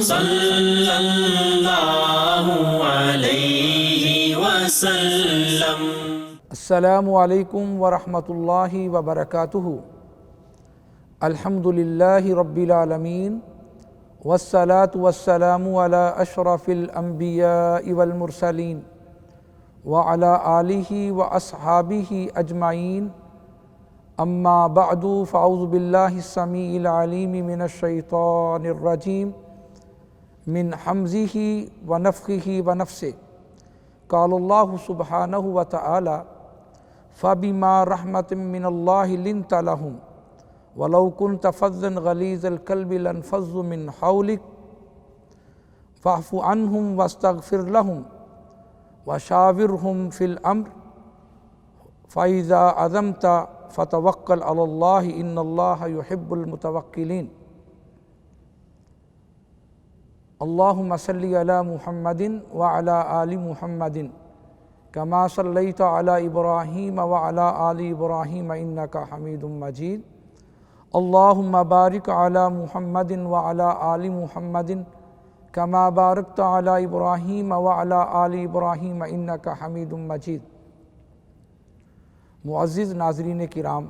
صلی اللہ علیہ وسلم۔ السلام علیکم ورحمۃ اللہ وبرکاتہ۔ الحمدللہ رب العالمین والصلاة والسلام علی اشرف الانبیاء والمرسلین وعلی آلہ واصحابہ اجمعین، اما بعد فاعوذ باللہ السمیع العلیم من الشیطان الرجیم من حمزہ ونفخہ ونفثہ۔ قال اللہ سبحانہ وتعالی فبما رحمۃ من اللہ لنت لہم ولو كنت فظا غلیظ القلب لانفضوا من حولک فاعف عنہم واستغفر لہم وشاورہم فی الامر فاذا عزمت فتوکل علی اللہ ان اللہ یحب المتوکلین۔ اللہم صلی علی محمد وعلی آل محمد کما صلیت علی ابراہیم وعلی آل ابراہیم انک حمید مجید۔ اللہم بارک علی محمد وعلی آل محمد کما بارکت علی ابراہیم وعلی آل ابراہیم انک حمید مجید۔ معزز ناظرین کرام،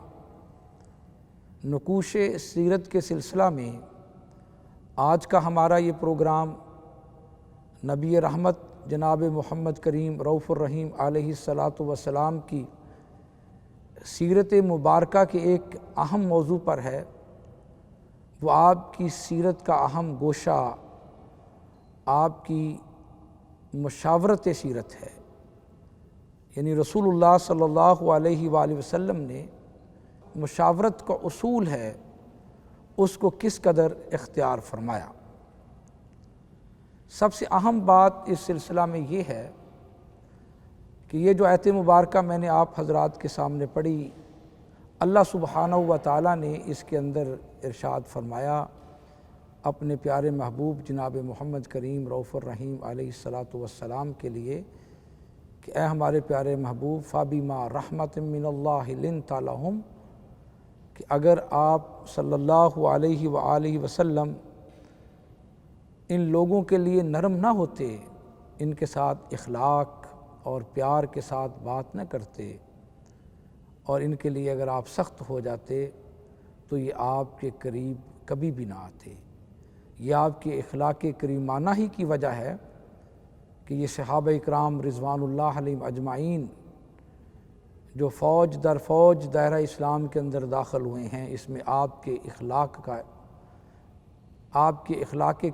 نقوش سیرت کے سلسلہ میں آج کا ہمارا یہ پروگرام نبی رحمت جناب محمد کریم رؤوف الرحیم علیہ الصلاۃ والسلام کی سیرت مبارکہ کے ایک اہم موضوع پر ہے۔ وہ آپ کی سیرت کا اہم گوشہ آپ کی مشاورت سیرت ہے، یعنی رسول اللہ صلی اللہ علیہ وآلہ وسلم نے مشاورت کا اصول ہے اس کو کس قدر اختیار فرمایا۔ سب سے اہم بات اس سلسلہ میں یہ ہے کہ یہ جو آیت مبارکہ میں نے آپ حضرات کے سامنے پڑھی، اللہ سبحانہ و تعالیٰ نے اس کے اندر ارشاد فرمایا اپنے پیارے محبوب جناب محمد کریم رؤوف الرحیم علیہ الصلاۃ والسلام کے لیے کہ اے ہمارے پیارے محبوب فبما رحمۃ من اللہ لنت لہم، کہ اگر آپ صلی اللہ علیہ وآلہ وسلم ان لوگوں کے لیے نرم نہ ہوتے، ان کے ساتھ اخلاق اور پیار کے ساتھ بات نہ کرتے، اور ان کے لیے اگر آپ سخت ہو جاتے تو یہ آپ کے قریب کبھی بھی نہ آتے۔ یہ آپ کے اخلاق کریمانہ ہی کی وجہ ہے کہ یہ صحابہ اکرام رضوان اللہ علیہم اجمعین جو فوج در فوج دائرہ اسلام کے اندر داخل ہوئے ہیں، اس میں آپ کے اخلاق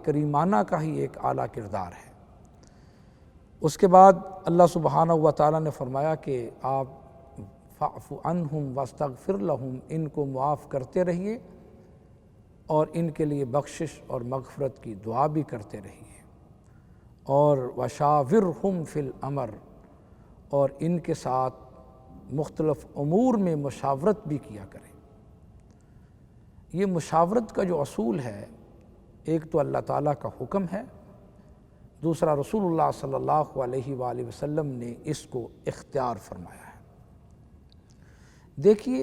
کریمانہ کا ہی ایک اعلیٰ کردار ہے۔ اس کے بعد اللہ سبحانہ و تعالیٰ نے فرمایا کہ آپ فاعف عنہم واستغفر لہم، ان کو معاف کرتے رہیے اور ان کے لیے بخشش اور مغفرت کی دعا بھی کرتے رہیے، اور وشاورہم فی الامر، اور ان کے ساتھ مختلف امور میں مشاورت بھی کیا کریں۔ یہ مشاورت کا جو اصول ہے، ایک تو اللہ تعالیٰ کا حکم ہے، دوسرا رسول اللہ صلی اللہ علیہ وآلہ وسلم نے اس کو اختیار فرمایا ہے۔ دیکھیے،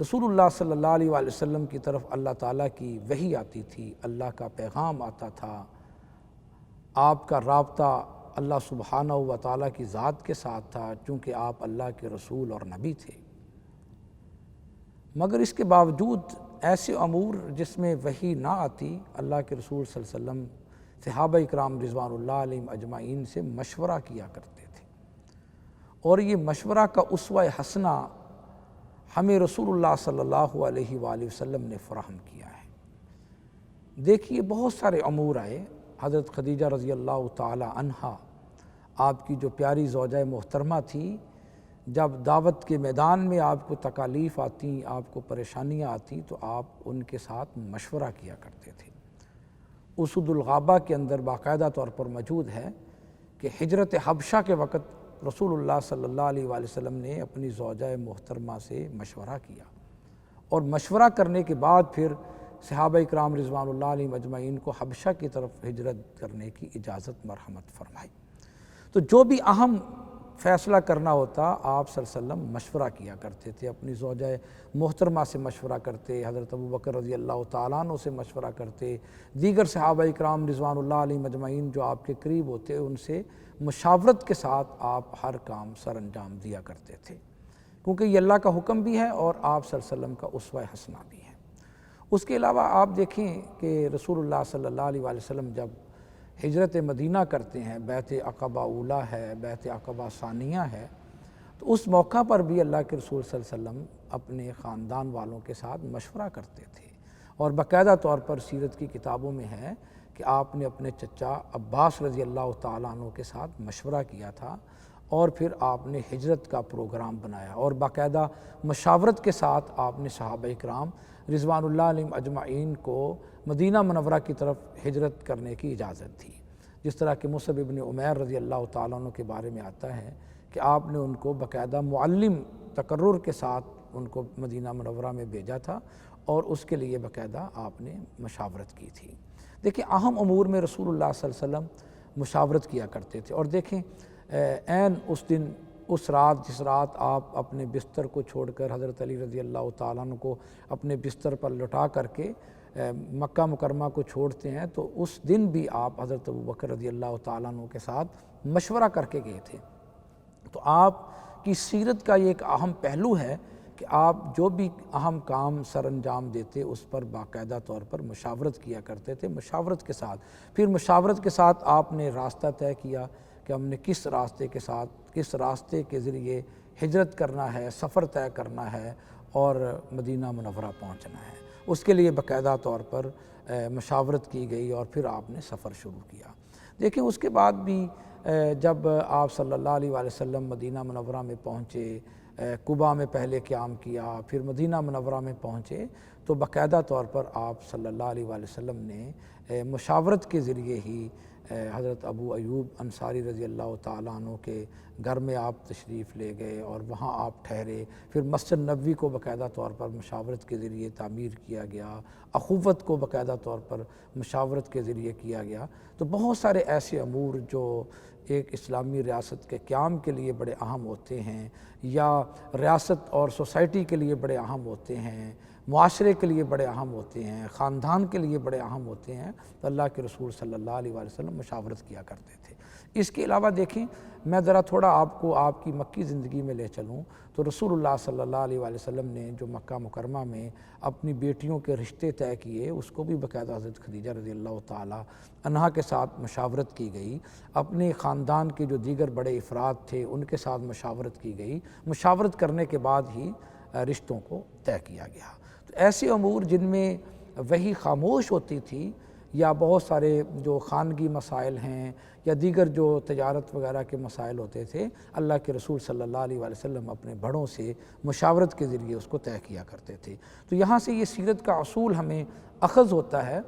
رسول اللہ صلی اللہ علیہ وآلہ وسلم کی طرف اللہ تعالیٰ کی وحی آتی تھی، اللہ کا پیغام آتا تھا، آپ کا رابطہ اللہ سبحانہ و تعالیٰ کی ذات کے ساتھ تھا، چونکہ آپ اللہ کے رسول اور نبی تھے۔ مگر اس کے باوجود ایسے امور جس میں وحی نہ آتی، اللہ کے رسول صلی اللہ علیہ وسلم صحابہ اکرام رضوان اللہ علیہم اجمعین سے مشورہ کیا کرتے تھے، اور یہ مشورہ کا اسوہ حسنہ ہمیں رسول اللہ صلی اللہ علیہ وآلہ وسلم نے فراہم کیا ہے۔ دیکھیے، بہت سارے امور آئے۔ حضرت خدیجہ رضی اللہ تعالی عنہا، آپ کی جو پیاری زوجہ محترمہ تھی، جب دعوت کے میدان میں آپ کو تکالیف آتی، آپ کو پریشانیاں آتی، تو آپ ان کے ساتھ مشورہ کیا کرتے تھے۔ اسود الغابہ کے اندر باقاعدہ طور پر موجود ہے کہ ہجرت حبشہ کے وقت رسول اللہ صلی اللہ علیہ وآلہ وسلم نے اپنی زوجہ محترمہ سے مشورہ کیا، اور مشورہ کرنے کے بعد پھر صحابہ اکرام رضوان اللہ علیہ مجمعین کو حبشہ کی طرف ہجرت کرنے کی اجازت مرحمت فرمائی۔ تو جو بھی اہم فیصلہ کرنا ہوتا آپ صلی اللہ علیہ وسلم مشورہ کیا کرتے تھے، اپنی زوجہ محترمہ سے مشورہ کرتے، حضرت ابوبکر رضی اللہ تعالیٰ عنہ سے مشورہ کرتے، دیگر صحابہ کرام رضوان اللہ علیہم اجمعین جو آپ کے قریب ہوتے ان سے مشاورت کے ساتھ آپ ہر کام سر انجام دیا کرتے تھے، کیونکہ یہ اللہ کا حکم بھی ہے اور آپ صلی اللہ علیہ وسلم کا اسوہ حسنہ بھی ہے۔ اس کے علاوہ آپ دیکھیں کہ رسول اللہ صلی اللہ علیہ وسلم جب ہجرت مدینہ کرتے ہیں، بیعت عقبہ اولیٰ ہے، بیعت عقبہ ثانیہ ہے، تو اس موقع پر بھی اللہ کے رسول صلی اللہ علیہ وسلم اپنے خاندان والوں کے ساتھ مشورہ کرتے تھے، اور باقاعدہ طور پر سیرت کی کتابوں میں ہے کہ آپ نے اپنے چچا عباس رضی اللہ تعالیٰ عنہ کے ساتھ مشورہ کیا تھا، اور پھر آپ نے ہجرت کا پروگرام بنایا، اور باقاعدہ مشاورت کے ساتھ آپ نے صحابہ کرام رضوان اللہ علیہم اجمعین کو مدینہ منورہ کی طرف ہجرت کرنے کی اجازت دی۔ جس طرح کہ مصعب ابن عمیر رضی اللہ تعالیٰ عنہ کے بارے میں آتا ہے کہ آپ نے ان کو باقاعدہ معلم تقرر کے ساتھ ان کو مدینہ منورہ میں بھیجا تھا، اور اس کے لیے باقاعدہ آپ نے مشاورت کی تھی۔ دیکھیں اہم امور میں رسول اللہ صلی اللہ علیہ وسلم مشاورت کیا کرتے تھے، اور دیکھیں عین اس دن اس رات جس رات آپ اپنے بستر کو چھوڑ کر حضرت علی رضی اللہ تعالیٰ عنہ کو اپنے بستر پر لٹا کر کے مکہ مکرمہ کو چھوڑتے ہیں، تو اس دن بھی آپ حضرت ابوبکر رضی اللہ تعالیٰ عنہ کے ساتھ مشورہ کر کے گئے تھے۔ تو آپ کی سیرت کا یہ ایک اہم پہلو ہے کہ آپ جو بھی اہم کام سر انجام دیتے اس پر باقاعدہ طور پر مشاورت کیا کرتے تھے، مشاورت کے ساتھ۔ پھر مشاورت کے ساتھ آپ نے راستہ طے کیا کہ ہم نے کس راستے کے ساتھ، کس راستے کے ذریعے ہجرت کرنا ہے، سفر طے کرنا ہے اور مدینہ منورہ پہنچنا ہے۔ اس کے لیے باقاعدہ طور پر مشاورت کی گئی، اور پھر آپ نے سفر شروع کیا۔ دیکھیں اس کے بعد بھی جب آپ صلی اللہ علیہ وسلم مدینہ منورہ میں پہنچے، قباء میں پہلے قیام کیا، پھر مدینہ منورہ میں پہنچے، تو باقاعدہ طور پر آپ صلی اللہ علیہ وسلم نے مشاورت کے ذریعے ہی حضرت ابو ایوب انصاری رضی اللہ تعالیٰ عنہ کے گھر میں آپ تشریف لے گئے، اور وہاں آپ ٹھہرے۔ پھر مسجد نبوی کو باقاعدہ طور پر مشاورت کے ذریعے تعمیر کیا گیا، اخوت کو باقاعدہ طور پر مشاورت کے ذریعے کیا گیا۔ تو بہت سارے ایسے امور جو ایک اسلامی ریاست کے قیام کے لیے بڑے اہم ہوتے ہیں، یا ریاست اور سوسائٹی کے لیے بڑے اہم ہوتے ہیں، معاشرے کے لیے بڑے اہم ہوتے ہیں، خاندان کے لیے بڑے اہم ہوتے ہیں، تو اللہ کے رسول صلی اللہ علیہ وسلم مشاورت کیا کرتے تھے۔ اس کے علاوہ دیکھیں میں ذرا تھوڑا آپ کو آپ کی مکی زندگی میں لے چلوں، تو رسول اللہ صلی اللہ علیہ وسلم نے جو مکہ مکرمہ میں اپنی بیٹیوں کے رشتے طے کیے، اس کو بھی باقاعدہ حضرت خدیجہ رضی اللہ تعالیٰ عنہا کے ساتھ مشاورت کی گئی۔ اپنے خاندان کے جو دیگر بڑے افراد تھے ان کے ساتھ مشاورت کی گئی، مشاورت کرنے کے بعد ہی رشتوں کو طے کیا گیا۔ تو ایسے امور جن میں وہی خاموش ہوتی تھی، یا بہت سارے جو خانگی مسائل ہیں یا دیگر جو تجارت وغیرہ کے مسائل ہوتے تھے، اللہ کے رسول صلی اللہ علیہ وسلم اپنے بڑوں سے مشاورت کے ذریعے اس کو طے کیا کرتے تھے۔ تو یہاں سے یہ سیرت کا اصول ہمیں اخذ ہوتا ہے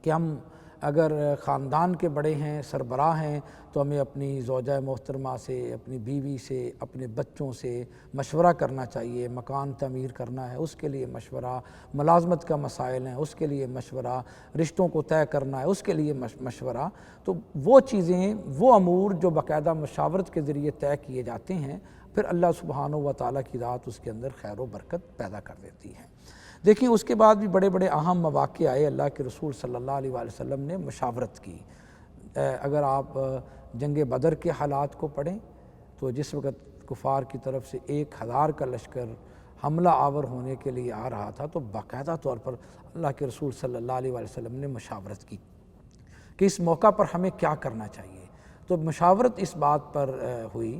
کہ ہم اگر خاندان کے بڑے ہیں، سربراہ ہیں، تو ہمیں اپنی زوجہ محترمہ سے، اپنی بیوی سے، اپنے بچوں سے مشورہ کرنا چاہیے۔ مکان تعمیر کرنا ہے اس کے لیے مشورہ، ملازمت کا مسائل ہیں اس کے لیے مشورہ، رشتوں کو طے کرنا ہے اس کے لیے مشورہ۔ تو وہ چیزیں، وہ امور جو باقاعدہ مشاورت کے ذریعے طے کیے جاتے ہیں، پھر اللہ سبحانہ و تعالیٰ کی ذات اس کے اندر خیر و برکت پیدا کر دیتی ہے۔ دیکھیں اس کے بعد بھی بڑے بڑے اہم مواقع آئے، اللہ کے رسول صلی اللہ علیہ وسلم نے مشاورت کی۔ اگر آپ جنگ بدر کے حالات کو پڑھیں تو جس وقت کفار کی طرف سے 1000 کا لشکر حملہ آور ہونے کے لیے آ رہا تھا، تو باقاعدہ طور پر اللہ کے رسول صلی اللہ علیہ وسلم نے مشاورت کی کہ اس موقع پر ہمیں کیا کرنا چاہیے۔ تو مشاورت اس بات پر ہوئی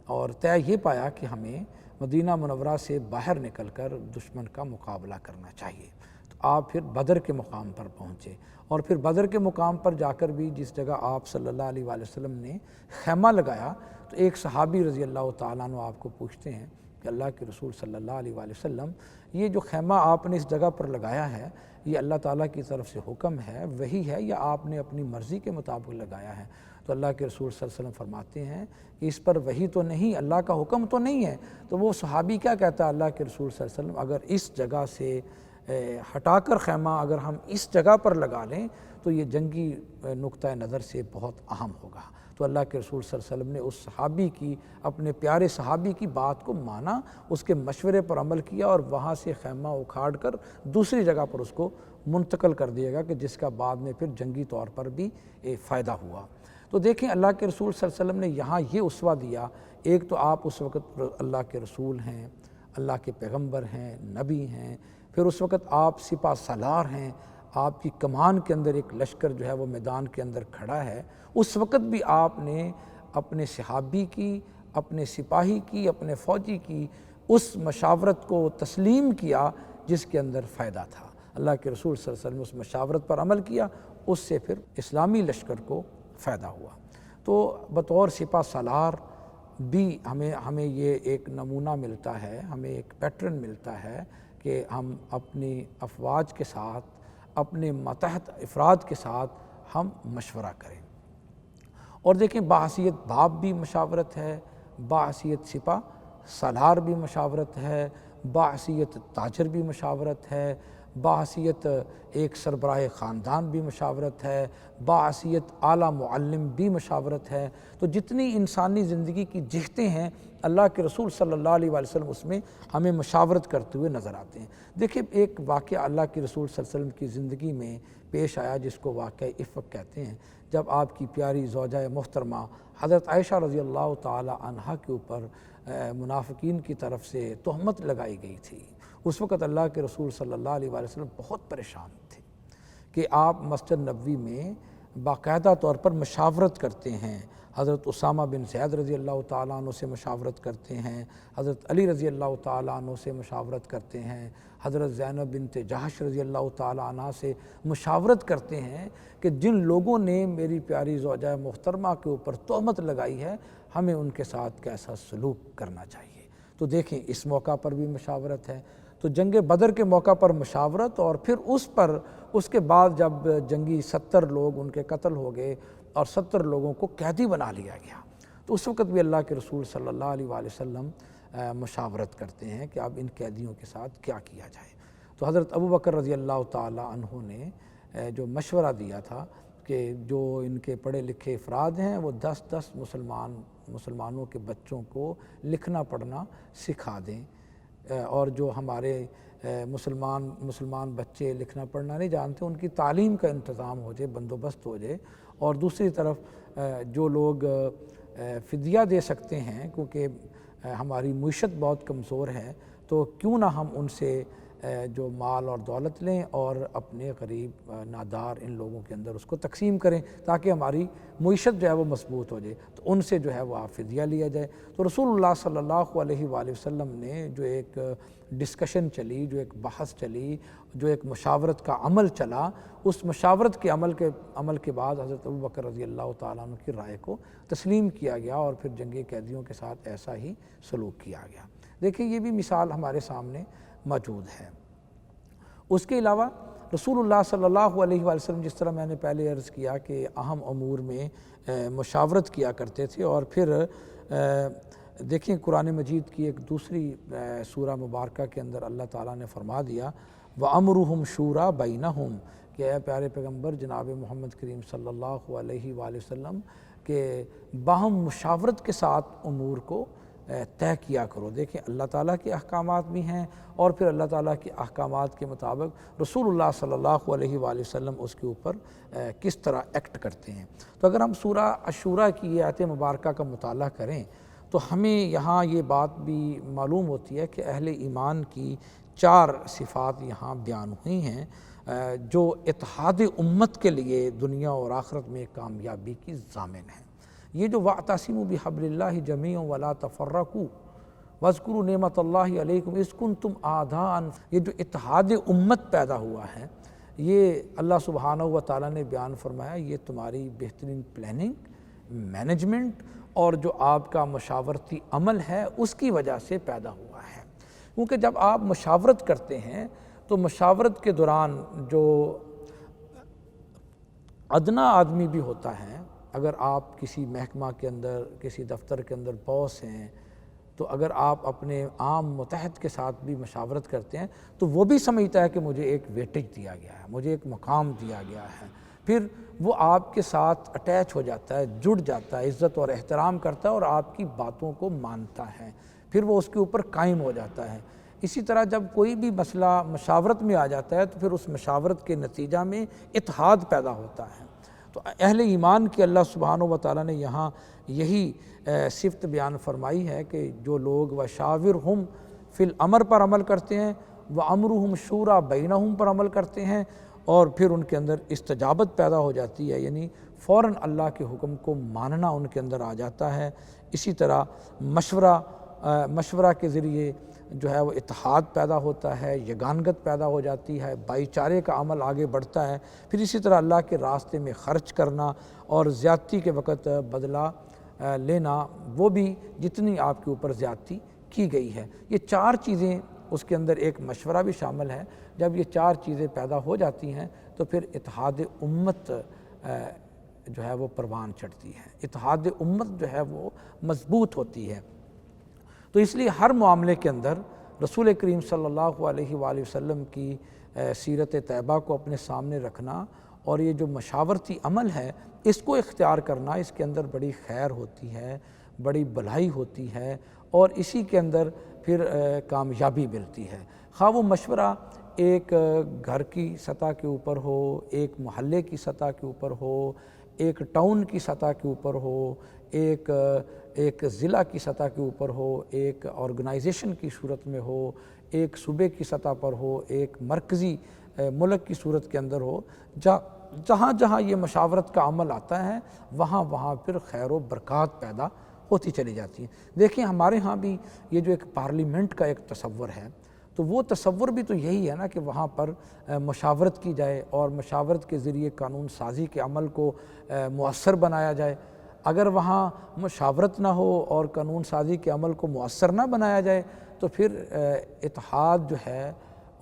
اور طے یہ پایا کہ ہمیں مدینہ منورہ سے باہر نکل کر دشمن کا مقابلہ کرنا چاہیے۔ تو آپ پھر بدر کے مقام پر پہنچے، اور پھر بدر کے مقام پر جا کر بھی جس جگہ آپ صلی اللہ علیہ وسلم نے خیمہ لگایا، تو ایک صحابی رضی اللہ تعالیٰ عنہ آپ کو پوچھتے ہیں کہ اللہ کے رسول صلی اللہ علیہ وسلم، یہ جو خیمہ آپ نے اس جگہ پر لگایا ہے، یہ اللہ تعالیٰ کی طرف سے حکم ہے، وحی ہے، یا آپ نے اپنی مرضی کے مطابق لگایا ہے؟ تو اللہ کے رسول صلی اللہ علیہ وسلم فرماتے ہیں کہ اس پر وحی تو نہیں، اللہ کا حکم تو نہیں ہے۔ تو وہ صحابی کیا کہتا ہے اللہ کے رسول صلی اللہ علیہ وسلم، اگر اس جگہ سے ہٹا کر خیمہ اگر ہم اس جگہ پر لگا لیں تو یہ جنگی نقطہ نظر سے بہت اہم ہوگا۔ تو اللہ کے رسول صلی اللہ علیہ وسلم نے اس صحابی کی، اپنے پیارے صحابی کی بات کو مانا، اس کے مشورے پر عمل کیا اور وہاں سے خیمہ اکھاڑ کر دوسری جگہ پر اس کو منتقل کر دیا گیا کہ جس کا بعد میں پھر جنگی طور پر بھی فائدہ ہوا۔ تو دیکھیں اللہ کے رسول صلی اللہ علیہ وسلم نے یہاں یہ اسوہ دیا، ایک تو آپ اس وقت اللہ کے رسول ہیں، اللہ کے پیغمبر ہیں، نبی ہیں، پھر اس وقت آپ سپہ سالار ہیں، آپ کی کمان کے اندر ایک لشکر جو ہے وہ میدان کے اندر کھڑا ہے، اس وقت بھی آپ نے اپنے صحابی کی، اپنے سپاہی کی، اپنے فوجی کی اس مشاورت کو تسلیم کیا جس کے اندر فائدہ تھا۔ اللہ کے رسول صلی اللہ علیہ وسلم نے اس مشاورت پر عمل کیا، اس سے پھر اسلامی لشکر کو فائدہ ہوا۔ تو بطور سپہ سالار بھی ہمیں یہ ایک نمونہ ملتا ہے، ہمیں ایک پیٹرن ملتا ہے کہ ہم اپنی افواج کے ساتھ، اپنے ماتحت افراد کے ساتھ ہم مشورہ کریں۔ اور دیکھیں بحیثیت باپ بھی مشاورت ہے، بحیثیت سپہ سالار بھی مشاورت ہے، بحیثیت تاجر بھی مشاورت ہے، بحیثیت ایک سربراہ خاندان بھی مشاورت ہے، بحیثیت اعلیٰ معلم بھی مشاورت ہے۔ تو جتنی انسانی زندگی کی جہتیں ہیں اللہ کے رسول صلی اللہ علیہ وآلہ وسلم اس میں ہمیں مشاورت کرتے ہوئے نظر آتے ہیں۔ دیکھیں ایک واقعہ اللہ کے رسول صلی اللہ علیہ وسلم کی زندگی میں پیش آیا جس کو واقعہ افک کہتے ہیں، جب آپ کی پیاری زوجہ محترمہ حضرت عائشہ رضی اللہ تعالی عنہا کے اوپر منافقین کی طرف سے تہمت لگائی گئی تھی۔ اس وقت اللہ کے رسول صلی اللہ علیہ وآلہ وسلم بہت پریشان تھے کہ آپ مسجد نبوی میں باقاعدہ طور پر مشاورت کرتے ہیں، حضرت اسامہ بن زید رضی اللہ تعالیٰ عنہ سے مشاورت کرتے ہیں، حضرت علی رضی اللہ تعالیٰ عنہ سے مشاورت کرتے ہیں، حضرت زینب بنت جحش رضی اللہ تعالیٰ عنہ سے مشاورت کرتے ہیں کہ جن لوگوں نے میری پیاری زوجہ محترمہ کے اوپر تہمت لگائی ہے ہمیں ان کے ساتھ کیسا سلوک کرنا چاہیے۔ تو دیکھیں اس موقع پر بھی مشاورت ہے۔ تو جنگ بدر کے موقع پر مشاورت، اور پھر اس کے بعد جب جنگی 70 لوگ ان کے قتل ہو گئے اور 70 لوگوں کو قیدی بنا لیا گیا، تو اس وقت بھی اللہ کے رسول صلی اللہ علیہ وآلہ وسلم مشاورت کرتے ہیں کہ اب ان قیدیوں کے ساتھ کیا کیا جائے۔ تو حضرت ابوبکر رضی اللہ تعالیٰ عنہ نے جو مشورہ دیا تھا کہ جو ان کے پڑھے لکھے افراد ہیں وہ 10 مسلمانوں کے بچوں کو لکھنا پڑھنا سکھا دیں، اور جو ہمارے مسلمان بچے لکھنا پڑھنا نہیں جانتے ان کی تعلیم کا انتظام ہو جائے، بندوبست ہو جائے، اور دوسری طرف جو لوگ فدیہ دے سکتے ہیں کیونکہ ہماری معیشت بہت کمزور ہے تو کیوں نہ ہم ان سے جو مال اور دولت لیں اور اپنے غریب نادار ان لوگوں کے اندر اس کو تقسیم کریں تاکہ ہماری معیشت جو ہے وہ مضبوط ہو جائے، تو ان سے جو ہے وہ فدیہ لیا جائے۔ تو رسول اللہ صلی اللہ علیہ وآلہ وسلم نے جو ایک ڈسکشن چلی، جو ایک بحث چلی، جو ایک مشاورت کا عمل چلا، اس مشاورت کے عمل کے بعد حضرت ابوبکر رضی اللہ تعالیٰ عنہ کی رائے کو تسلیم کیا گیا اور پھر جنگی قیدیوں کے ساتھ ایسا ہی سلوک کیا گیا۔ دیکھیں یہ بھی مثال ہمارے سامنے موجود ہے۔ اس کے علاوہ رسول اللہ صلی اللہ علیہ وآلہ وسلم جس طرح میں نے پہلے عرض کیا کہ اہم امور میں مشاورت کیا کرتے تھے، اور پھر دیکھیں قرآن مجید کی ایک دوسری سورہ مبارکہ کے اندر اللہ تعالیٰ نے فرما دیا وَأَمْرُهُمْ شُورَى بَيْنَهُمْ کہ اے پیارے پیغمبر جناب محمد کریم صلی اللہ علیہ وآلہ وسلم کہ باہم مشاورت کے ساتھ امور کو طے کیا کرو۔ دیکھیں اللہ تعالیٰ کے احکامات بھی ہیں اور پھر اللہ تعالیٰ کے احکامات کے مطابق رسول اللہ صلی اللہ علیہ وآلہ وسلم اس کے اوپر کس طرح ایکٹ کرتے ہیں۔ تو اگر ہم سورہ الشورى کی یہ آیت مبارکہ کا مطالعہ کریں تو ہمیں یہاں یہ بات بھی معلوم ہوتی ہے کہ اہل ایمان کی 4 صفات یہاں بیان ہوئی ہیں جو اتحاد امت کے لیے دنیا اور آخرت میں کامیابی کی ضامن ہیں۔ یہ جو وَاعْتَصِمُوا بِحَبْلِ اللَّهِ جَمِيعًا وَلَا تَفَرَّقُوا وَاذْكُرُوا نِعْمَةَ اللَّهِ عَلَيْكُمْ إِذْ كُنْتُمْ أَعْدَاءً، یہ جو اتحاد امت پیدا ہوا ہے یہ اللہ سبحانہ و تعالیٰ نے بیان فرمایا یہ تمہاری بہترین پلاننگ، مینجمنٹ اور جو آپ کا مشاورتی عمل ہے اس کی وجہ سے پیدا ہوا ہے۔ کیونکہ جب آپ مشاورت کرتے ہیں تو مشاورت کے دوران جو ادنا آدمی بھی ہوتا ہے، اگر آپ کسی محکمہ کے اندر کسی دفتر کے اندر باس ہیں تو اگر آپ اپنے عام متحد کے ساتھ بھی مشاورت کرتے ہیں تو وہ بھی سمجھتا ہے کہ مجھے ایک ویٹیج دیا گیا ہے، مجھے ایک مقام دیا گیا ہے، پھر وہ آپ کے ساتھ اٹیچ ہو جاتا ہے، جڑ جاتا ہے، عزت اور احترام کرتا ہے اور آپ کی باتوں کو مانتا ہے، پھر وہ اس کے اوپر قائم ہو جاتا ہے۔ اسی طرح جب کوئی بھی مسئلہ مشاورت میں آ جاتا ہے تو پھر اس مشاورت کے نتیجہ میں اتحاد پیدا ہوتا ہے۔ تو اہل ایمان کی اللہ سبحانہ و تعالیٰ نے یہاں یہی صفت بیان فرمائی ہے کہ جو لوگ وشاورہم فی الامر پر عمل کرتے ہیں، وامرہم شورا بینہم پر عمل کرتے ہیں، اور پھر ان کے اندر استجابت پیدا ہو جاتی ہے، یعنی فوراً اللہ کے حکم کو ماننا ان کے اندر آ جاتا ہے۔ اسی طرح مشورہ کے ذریعے جو ہے وہ اتحاد پیدا ہوتا ہے، یگانگت پیدا ہو جاتی ہے، بھائی چارے کا عمل آگے بڑھتا ہے۔ پھر اسی طرح اللہ کے راستے میں خرچ کرنا اور زیادتی کے وقت بدلہ لینا، وہ بھی جتنی آپ کے اوپر زیادتی کی گئی ہے۔ یہ چار چیزیں اس کے اندر، ایک مشورہ بھی شامل ہے۔ جب یہ چار چیزیں پیدا ہو جاتی ہیں تو پھر اتحاد امت جو ہے وہ پروان چڑھتی ہے، اتحاد امت جو ہے وہ مضبوط ہوتی ہے۔ تو اس لیے ہر معاملے کے اندر رسول کریم صلی اللہ علیہ وآلہ وسلم کی سیرت طیبہ کو اپنے سامنے رکھنا اور یہ جو مشاورتی عمل ہے اس کو اختیار کرنا، اس کے اندر بڑی خیر ہوتی ہے، بڑی بھلائی ہوتی ہے، اور اسی کے اندر پھر کامیابی ملتی ہے۔ خواہ وہ مشورہ ایک گھر کی سطح کے اوپر ہو، ایک محلے کی سطح کے اوپر ہو، ایک ٹاؤن کی سطح کے اوپر ہو، ایک ضلع کی سطح کے اوپر ہو، ایک آرگنائزیشن کی صورت میں ہو، ایک صوبے کی سطح پر ہو، ایک مرکزی ملک کی صورت کے اندر ہو، جہاں جہاں یہ مشاورت کا عمل آتا ہے وہاں وہاں پھر خیر و برکات پیدا ہوتی چلی جاتی ہیں۔ دیکھیں ہمارے ہاں بھی یہ جو ایک پارلیمنٹ کا ایک تصور ہے، تو وہ تصور بھی تو یہی ہے نا کہ وہاں پر مشاورت کی جائے اور مشاورت کے ذریعے قانون سازی کے عمل کو مؤثر بنایا جائے۔ اگر وہاں مشاورت نہ ہو اور قانون سازی کے عمل کو مؤثر نہ بنایا جائے تو پھر اتحاد جو ہے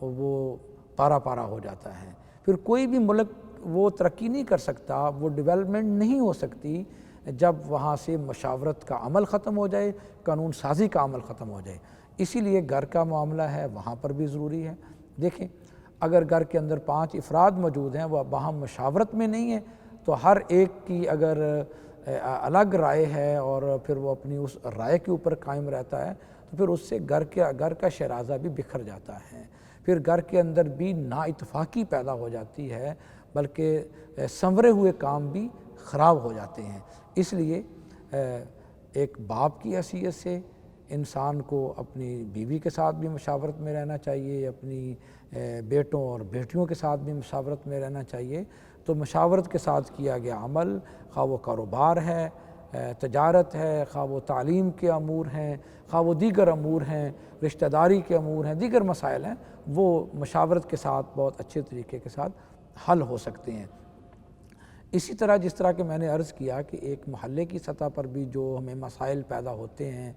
وہ پارا پارا ہو جاتا ہے، پھر کوئی بھی ملک وہ ترقی نہیں کر سکتا، وہ ڈیولپمنٹ نہیں ہو سکتی جب وہاں سے مشاورت کا عمل ختم ہو جائے، قانون سازی کا عمل ختم ہو جائے۔ اسی لیے گھر کا معاملہ ہے وہاں پر بھی ضروری ہے۔ دیکھیں اگر گھر کے اندر 5 افراد موجود ہیں، وہ وہاں مشاورت میں نہیں ہیں، تو ہر ایک کی اگر الگ رائے ہے اور پھر وہ اپنی اس رائے کے اوپر قائم رہتا ہے تو پھر اس سے گھر کا شیرازہ بھی بکھر جاتا ہے، پھر گھر کے اندر بھی نا اتفاقی پیدا ہو جاتی ہے، بلکہ سنورے ہوئے کام بھی خراب ہو جاتے ہیں۔ اس لیے ایک باپ کی حیثیت سے انسان کو اپنی بیوی کے ساتھ بھی مشاورت میں رہنا چاہیے، اپنی بیٹوں اور بیٹیوں کے ساتھ بھی مشاورت میں رہنا چاہیے۔ تو مشاورت کے ساتھ کیا گیا عمل، خواہ وہ کاروبار ہے، تجارت ہے، خواہ وہ تعلیم کے امور ہیں، خواہ وہ دیگر امور ہیں، رشتہ داری کے امور ہیں، دیگر مسائل ہیں، وہ مشاورت کے ساتھ بہت اچھے طریقے کے ساتھ حل ہو سکتے ہیں۔ اسی طرح جس طرح کہ میں نے عرض کیا کہ ایک محلے کی سطح پر بھی جو ہمیں مسائل پیدا ہوتے ہیں،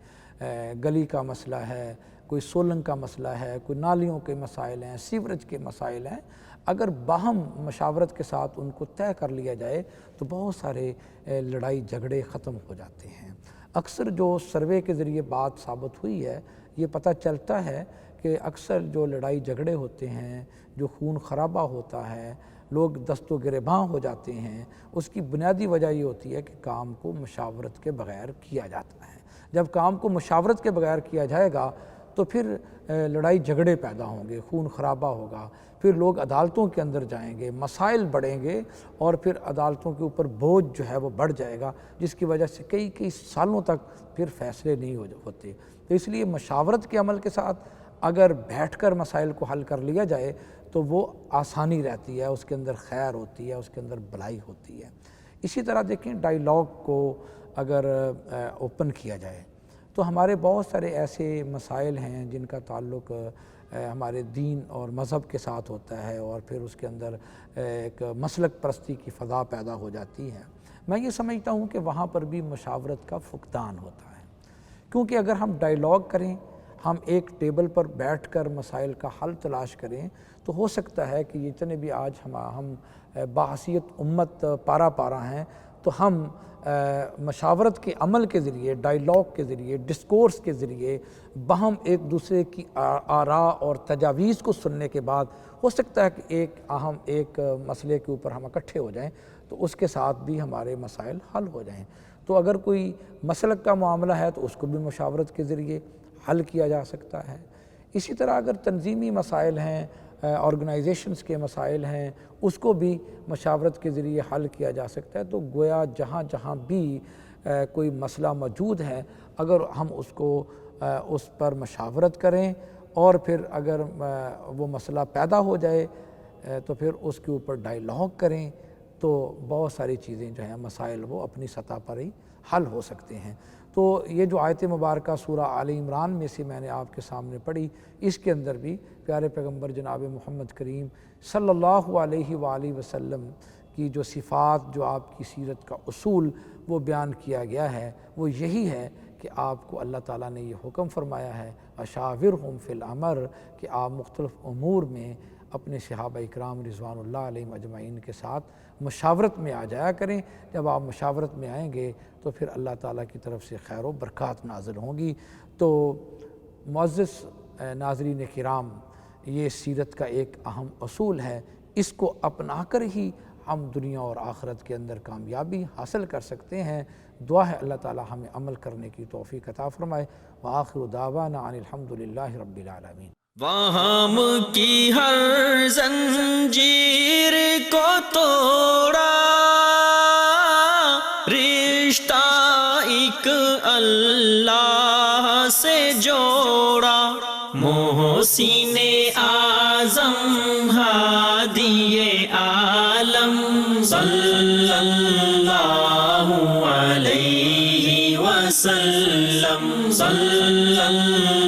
گلی کا مسئلہ ہے، کوئی سولنگ کا مسئلہ ہے، کوئی نالیوں کے مسائل ہیں، سیوریج کے مسائل ہیں، اگر باہم مشاورت کے ساتھ ان کو طے کر لیا جائے تو بہت سارے لڑائی جھگڑے ختم ہو جاتے ہیں۔ اکثر جو سروے کے ذریعے بات ثابت ہوئی ہے، یہ پتہ چلتا ہے کہ اکثر جو لڑائی جھگڑے ہوتے ہیں، جو خون خرابہ ہوتا ہے، لوگ دست و گریباں ہو جاتے ہیں، اس کی بنیادی وجہ یہ ہوتی ہے کہ کام کو مشاورت کے بغیر کیا جاتا ہے۔ جب کام کو مشاورت کے بغیر کیا جائے گا تو پھر لڑائی جھگڑے پیدا ہوں گے، خون خرابہ ہوگا، پھر لوگ عدالتوں کے اندر جائیں گے، مسائل بڑھیں گے اور پھر عدالتوں کے اوپر بوجھ جو ہے وہ بڑھ جائے گا، جس کی وجہ سے کئی سالوں تک پھر فیصلے نہیں ہوتے۔ تو اس لیے مشاورت کے عمل کے ساتھ اگر بیٹھ کر مسائل کو حل کر لیا جائے تو وہ آسانی رہتی ہے، اس کے اندر خیر ہوتی ہے، اس کے اندر بھلائی ہوتی ہے۔ اسی طرح دیکھیں ڈائیلاگ کو اگر اوپن کیا جائے تو ہمارے بہت سارے ایسے مسائل ہیں جن کا تعلق ہمارے دین اور مذہب کے ساتھ ہوتا ہے، اور پھر اس کے اندر ایک مسلک پرستی کی فضا پیدا ہو جاتی ہے۔ میں یہ سمجھتا ہوں کہ وہاں پر بھی مشاورت کا فقدان ہوتا ہے، کیونکہ اگر ہم ڈائیلاگ کریں، ہم ایک ٹیبل پر بیٹھ کر مسائل کا حل تلاش کریں تو ہو سکتا ہے کہ جتنے بھی آج ہم باحثیت امت پارا پارا ہیں تو ہم مشاورت کے عمل کے ذریعے، ڈائیلاگ کے ذریعے، ڈسکورس کے ذریعے باہم ایک دوسرے کی آراء اور تجاویز کو سننے کے بعد ہو سکتا ہے کہ ایک اہم ایک مسئلے کے اوپر ہم اکٹھے ہو جائیں تو اس کے ساتھ بھی ہمارے مسائل حل ہو جائیں۔ تو اگر کوئی مسلک کا معاملہ ہے تو اس کو بھی مشاورت کے ذریعے حل کیا جا سکتا ہے۔ اسی طرح اگر تنظیمی مسائل ہیں، آرگنائزیشنز کے مسائل ہیں، اس کو بھی مشاورت کے ذریعے حل کیا جا سکتا ہے۔ تو گویا جہاں جہاں بھی کوئی مسئلہ موجود ہے، اگر ہم اس پر مشاورت کریں اور پھر اگر وہ مسئلہ پیدا ہو جائے تو پھر اس کے اوپر ڈائیلاگ کریں تو بہت ساری چیزیں جو ہیں مسائل وہ اپنی سطح پر ہی حل ہو سکتے ہیں۔ تو یہ جو آیت مبارکہ سورہ آل عمران میں سے میں نے آپ کے سامنے پڑھی، اس کے اندر بھی پیارے پیغمبر جناب محمد کریم صلی اللہ علیہ وآلہ وسلم کی جو صفات، جو آپ کی سیرت کا اصول وہ بیان کیا گیا ہے، وہ یہی ہے کہ آپ کو اللہ تعالیٰ نے یہ حکم فرمایا ہے وَشَاوِرْهُمْ فِي الْأَمْرِ کہ آپ مختلف امور میں اپنے صحابہ اکرام رضوان اللہ علیہم اجمعین کے ساتھ مشاورت میں آ جایا کریں۔ جب آپ مشاورت میں آئیں گے تو پھر اللہ تعالیٰ کی طرف سے خیر و برکات نازل ہوں گی۔ تو معزز ناظرین کرام، یہ سیرت کا ایک اہم اصول ہے، اس کو اپنا کر ہی ہم دنیا اور آخرت کے اندر کامیابی حاصل کر سکتے ہیں۔ دعا ہے اللہ تعالیٰ ہمیں عمل کرنے کی توفیق عطا فرمائے۔ وآخر دعوانا ان الحمدللہ رب العالمین۔ وہم کی ہر زنجیر کو توڑا، رشتہ ایک اللہ سے جوڑا، محسن اعظم ہادی عالم صلی اللہ علیہ وسلم، صلی اللہ